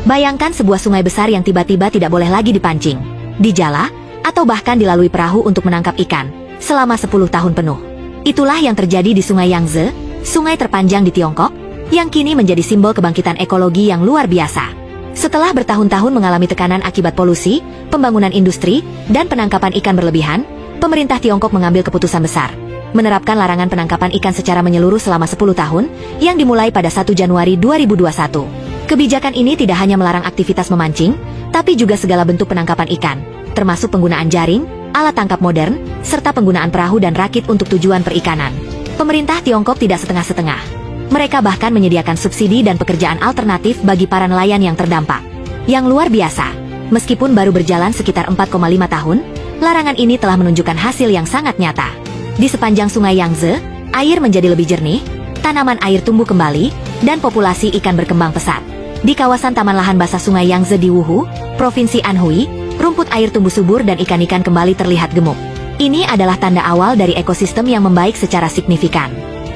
Bayangkan sebuah sungai besar yang tiba-tiba tidak boleh lagi dipancing, dijala, atau bahkan dilalui perahu untuk menangkap ikan selama 10 tahun penuh. Itulah yang terjadi di Sungai Yangtze, sungai terpanjang di Tiongkok, yang kini menjadi simbol kebangkitan ekologi yang luar biasa. Setelah bertahun-tahun mengalami tekanan akibat polusi, pembangunan industri, dan penangkapan ikan berlebihan, pemerintah Tiongkok mengambil keputusan besar, menerapkan larangan penangkapan ikan secara menyeluruh selama 10 tahun, yang dimulai pada 1 Januari 2021. Kebijakan ini tidak hanya melarang aktivitas memancing, tapi juga segala bentuk penangkapan ikan, termasuk penggunaan jaring, alat tangkap modern, serta penggunaan perahu dan rakit untuk tujuan perikanan. Pemerintah Tiongkok tidak setengah-setengah. Mereka bahkan menyediakan subsidi dan pekerjaan alternatif bagi para nelayan yang terdampak. Yang luar biasa, meskipun baru berjalan sekitar 4,5 tahun, larangan ini telah menunjukkan hasil yang sangat nyata. Di sepanjang Sungai Yangtze, air menjadi lebih jernih, tanaman air tumbuh kembali, dan populasi ikan berkembang pesat. Di kawasan Taman Lahan Basah Sungai Yangtze di Wuhu, Provinsi Anhui, rumput air tumbuh subur dan ikan-ikan kembali terlihat gemuk. Ini adalah tanda awal dari ekosistem yang membaik secara signifikan.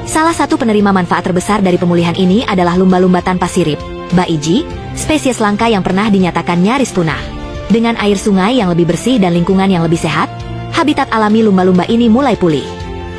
Salah satu penerima manfaat terbesar dari pemulihan ini adalah lumba-lumba tanpa sirip, baiji, spesies langka yang pernah dinyatakan nyaris punah. Dengan air sungai yang lebih bersih dan lingkungan yang lebih sehat, habitat alami lumba-lumba ini mulai pulih.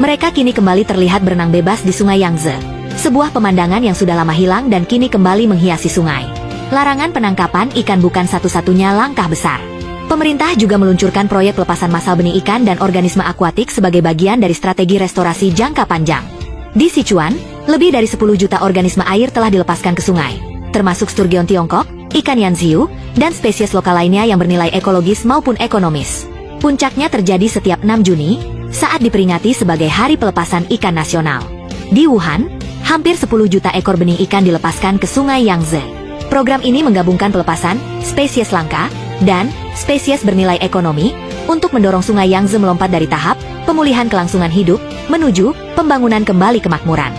Mereka kini kembali terlihat berenang bebas di Sungai Yangtze, sebuah pemandangan yang sudah lama hilang dan kini kembali menghiasi sungai. Larangan penangkapan ikan bukan satu-satunya langkah besar. Pemerintah juga meluncurkan proyek pelepasan massal benih ikan dan organisme akuatik sebagai bagian dari strategi restorasi jangka panjang. Di Sichuan, lebih dari 10 juta organisme air telah dilepaskan ke sungai, termasuk sturgeon Tiongkok, ikan yanziu, dan spesies lokal lainnya yang bernilai ekologis maupun ekonomis. Puncaknya terjadi setiap 6 Juni, saat diperingati sebagai Hari Pelepasan Ikan Nasional. Di Wuhan, hampir 10 juta ekor benih ikan dilepaskan ke Sungai Yangtze. Program ini menggabungkan pelepasan, spesies langka, dan spesies bernilai ekonomi, untuk mendorong Sungai Yangtze melompat dari tahap pemulihan kelangsungan hidup, menuju pembangunan kembali kemakmuran.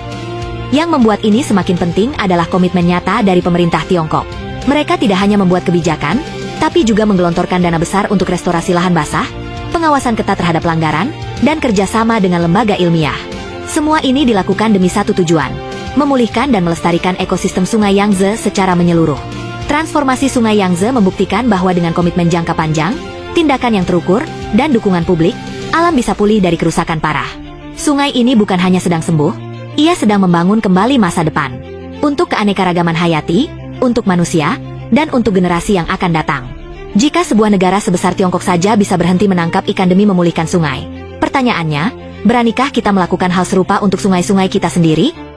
Yang membuat ini semakin penting adalah komitmen nyata dari pemerintah Tiongkok. Mereka tidak hanya membuat kebijakan, tapi juga menggelontorkan dana besar untuk restorasi lahan basah, pengawasan ketat terhadap pelanggaran, dan kerjasama dengan lembaga ilmiah. Semua ini dilakukan demi satu tujuan, memulihkan dan melestarikan ekosistem Sungai Yangtze secara menyeluruh. Transformasi Sungai Yangtze membuktikan bahwa dengan komitmen jangka panjang, tindakan yang terukur, dan dukungan publik, alam bisa pulih dari kerusakan parah. Sungai ini bukan hanya sedang sembuh, ia sedang membangun kembali masa depan. Untuk keanekaragaman hayati, untuk manusia, dan untuk generasi yang akan datang. Jika sebuah negara sebesar Tiongkok saja bisa berhenti menangkap ikan demi memulihkan sungai, pertanyaannya, beranikah kita melakukan hal serupa untuk sungai-sungai kita sendiri?